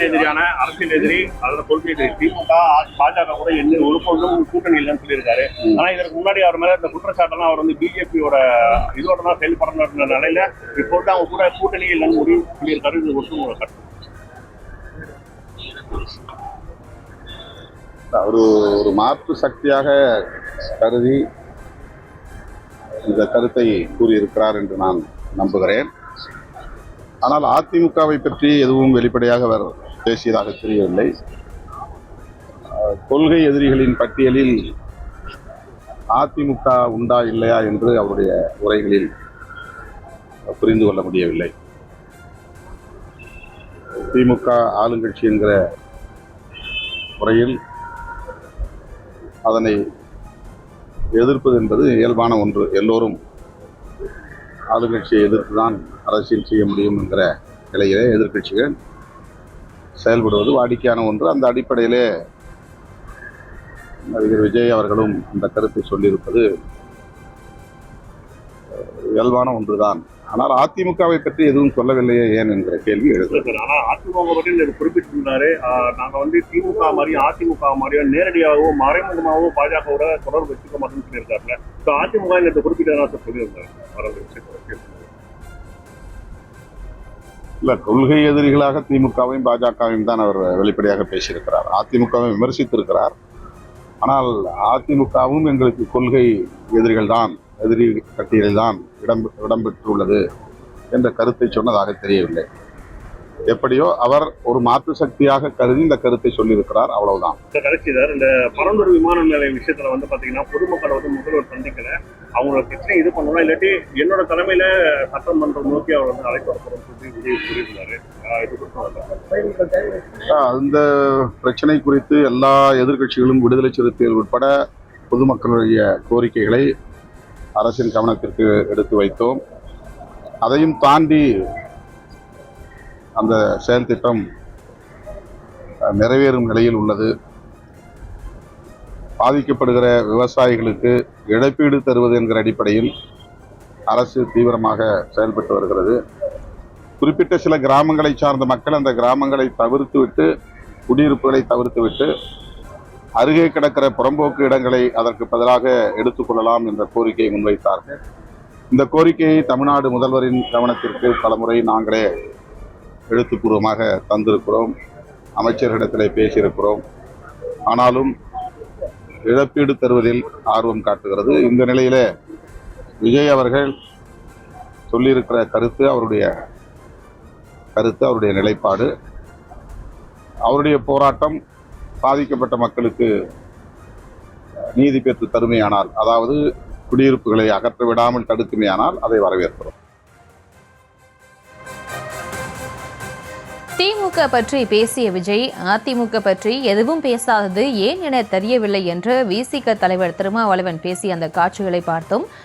தமிழ்நாடு எதிரியான அரசியல் எதிரி, அதோட கொள்கை எதிரி. திமுக, பாஜக கூட என்ன ஒருபொழுதும் கூட்டணி இல்லைன்னு சொல்லியிருக்காரு. ஆனா இதற்கு முன்னாடி அவர் மேல இந்த குற்றச்சாட்டெல்லாம் அவர் வந்து பிஜேபியோட இதோட தான் செயல்படுற நிலையில இப்போது அவங்க கூட கூட்டணி இல்லைன்னு முடிவு சொல்லியிருக்காரு. இது ஒட்டு கருத்து. ஒரு மாற்று சக்தியாக கருதி இந்த கருத்தை கூறியிருக்கிறார் என்று நான் நம்புகிறேன். ஆனால் அதிமுகவை பற்றி எதுவும் வெளிப்படையாக அவர் பேசியதாக தெரியவில்லை. கொள்கை எதிரிகளின் பட்டியலில் அதிமுக உண்டா இல்லையா என்று அவருடைய உரைகளில் புரிந்து கொள்ள முடியவில்லை. திமுக ஆளுங்கட்சி என்கிற முறையில் அதனை எதிர்ப்பது என்பது இயல்பான ஒன்று. எல்லோரும் ஆளுங்கட்சியை எதிர்த்துதான் அரசியல் செய்ய முடியும் என்கிற நிலையிலே எதிர்க்கட்சிகள் செயல்படுவது வாடிக்கையான ஒன்று. அந்த அடிப்படையிலே நடிகர் விஜய் அவர்களும் அந்த கருத்தை சொல்லியிருப்பது இயல்பான ஒன்றுதான். ஆனால் அதிமுகவை பற்றி எதுவும் சொல்லவில்லையே ஏன் என்கிற கேள்வி எழுது. ஆனா அதிமுக பற்றி குறிப்பிட்டிருந்தாரு. நாங்க வந்து திமுக மாதிரியும் அதிமுக மாதிரியும் நேரடியாகவும் மறைமுகமாகவும் பாஜகவோட தொடர்பு வச்சுக்க மாட்டோம்னு சொல்லியிருக்காருல. அதிமுக இந்த குறிப்பிட்ட சொல்லியிருந்தாரு. இல்ல, கொள்கை எதிரிகளாக திமுகவையும் பாஜகவையும் தான் அவர் வெளிப்படையாக பேசியிருக்கிறார். அதிமுகவை விமர்சித்திருக்கிறார். ஆனால் அதிமுகவும் எங்களுக்கு கொள்கை எதிரிகள் தான், எதிரி பட்டியலில் தான் இடம்பெற்றுள்ளது என்ற கருத்தை சொன்னதாக தெரியவில்லை. எப்படியோ அவர் ஒரு மாற்று சக்தியாக கருதி இந்த கருத்தை சொல்லியிருக்கிறார், அவ்வளவுதான். இந்த பரந்தூர் விமான நிலைய விஷயத்துல வந்து பாத்தீங்கன்னா பொதுமக்களை வந்து முதல்வர் சந்திக்கல, அவங்களோட பிரச்சனை இது பண்ணணும், இல்லாட்டி என்னோட தலைமையில சட்டமன்றம் நோக்கி அவர் வந்து அழைப்பு சொல்லியிருந்தாரு. அந்த பிரச்சனை குறித்து எல்லா எதிர்க்கட்சிகளும், விடுதலை சிறுத்தைகள் உட்பட பொதுமக்களுடைய கோரிக்கைகளை அரசின் கவனத்திற்கு எடுத்து வைத்தோம். அதையும் தாண்டி அந்த செயல் திட்டம் நிறைவேறும் நிலையில் உள்ளது. பாதிக்கப்படுகிற விவசாயிகளுக்கு இழப்பீடு தருவது என்கிற அடிப்படையில் அரசு தீவிரமாக செயல்பட்டு வருகிறது. குறிப்பிட்ட சில கிராமங்களை சார்ந்த மக்கள் அந்த கிராமங்களை தவிர்த்துவிட்டு, குடியிருப்புகளை தவிர்த்துவிட்டு அருகே கிடக்கிற புறம்போக்கு இடங்களை அதற்கு பதிலாக எடுத்துக்கொள்ளலாம் என்ற கோரிக்கையை முன்வைத்தார்கள். இந்த கோரிக்கையை தமிழ்நாடு முதல்வரின் கவனத்திற்கு பலமுறை நாங்களே எழுத்துப்பூர்வமாக தந்திருக்கிறோம், அமைச்சர்களிடத்திலே பேசியிருக்கிறோம். ஆனாலும் இழப்பீடு தருவதில் ஆர்வம் காட்டுகிறது. இந்த நிலையிலே விஜய் அவர்கள் சொல்லியிருக்கிற கருத்து, அவருடைய நிலைப்பாடு, அவருடைய போராட்டம் பாதிக்கப்பட்ட மக்களுக்கு நீதி பெற்று தருமையானால், அதாவது குடியிருப்புகளை அகற்ற விடாமல் தடுக்குமையானால் அதை வரவேற்கிறோம். திமுக பற்றி பேசிய விஜய் அதிமுக பற்றி எதுவும் பேசாதது ஏன் என தெரியவில்லை என்று விசிக தலைவர் திருமாவளவன் பேசிய அந்த காட்சிகளை பார்த்தோம்.